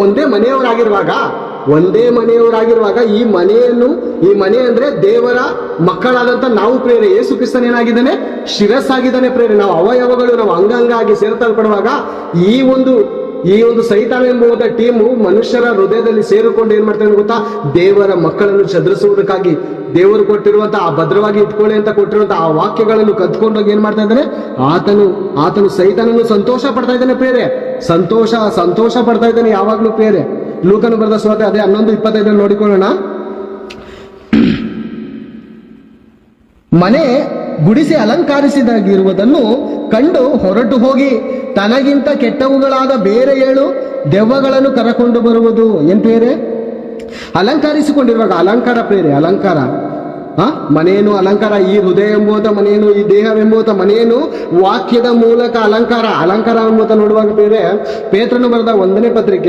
ಒಂದೇ ಮನೆಯವರಾಗಿರುವಾಗ ಈ ಮನೆ ಅಂದ್ರೆ ದೇವರ ಮಕ್ಕಳಾದಂತ ನಾವು ಪ್ರೇರೆ. ಯೇಸು ಕ್ರಿಸ್ತನ್ ಏನಾಗಿದ್ದಾನೆ? ಶಿರಸ್ಸಾಗಿದ್ದಾನೆ ಪ್ರೇರೆ. ನಾವು ಅವಯವಗಳು, ನಾವು ಅಂಗಾಂಗ ಆಗಿ ಸೇರ್ತಲ್ಪಡುವಾಗ ಈ ಒಂದು ಸೈತಾನ ಎಂಬುವಂತ ಟೀಮು ಮನುಷ್ಯರ ಹೃದಯದಲ್ಲಿ ಸೇರಿಕೊಂಡು ಏನ್ ಮಾಡ್ತಾನೆ ಗೊತ್ತಾ? ದೇವರ ಮಕ್ಕಳನ್ನು ಚದುರಿಸುವುದಕ್ಕಾಗಿ ದೇವರು ಕೊಟ್ಟಿರುವಂತಹ ಆ ಭದ್ರವಾಗಿ ಇಟ್ಕೊಳ್ಳಿ ಅಂತ ಕೊಟ್ಟಿರುವಂತಹ ಆ ವಾಕ್ಯಗಳನ್ನು ಕದ್ಕೊಂಡೋಗಿ ಏನ್ ಮಾಡ್ತಾ ಇದ್ದಾನೆ? ಆತನು ಸೈತಾನನ್ನು ಸಂತೋಷ ಪಡ್ತಾ ಇದ್ದಾನೆ ಪ್ರೇರೆ. ಸಂತೋಷ ಪಡ್ತಾ ಇದ್ದಾನೆ ಯಾವಾಗ್ಲೂ ಪ್ರೇರೆ. ಲೂಕನು ಬರೆದ ಸುವಾರ್ತೆ ಅದೇ 11:25 ನೋಡಿಕೊಳ್ಳೋಣ. ಮನೆ ಗುಡಿಸಿ ಅಲಂಕರಿಸಿದಾಗಿರುವುದನ್ನು ಕಂಡು ಹೊರಟು ಹೋಗಿ ತನಗಿಂತ ಕೆಟ್ಟವುಗಳಾದ ಬೇರೆ 7 ದೆವ್ವಗಳನ್ನು ಕರಕೊಂಡು ಬರುವುದು. ಏನ್ ಪ್ರೇರೆ? ಅಲಂಕರಿಸಿಕೊಂಡಿರುವಾಗ ಅಲಂಕಾರ ಪ್ರೇರೆ, ಅಲಂಕಾರ. ಮನೆಯನ್ನು ಅಲಂಕಾರ, ಈ ಹೃದಯ ಎಂಬುವಂತ ಮನೆಯನ್ನು, ಈ ದೇಹವೆಂಬುವಂತ ಮನೆಯನ್ನು ವಾಕ್ಯದ ಮೂಲಕ ಅಲಂಕಾರ ಎಂಬುವಂತ ನೋಡುವಾಗ ಬೇರೆ. ಪೇತ್ರನು ಬರೆದ 1ನೇ ಪತ್ರಿಕೆ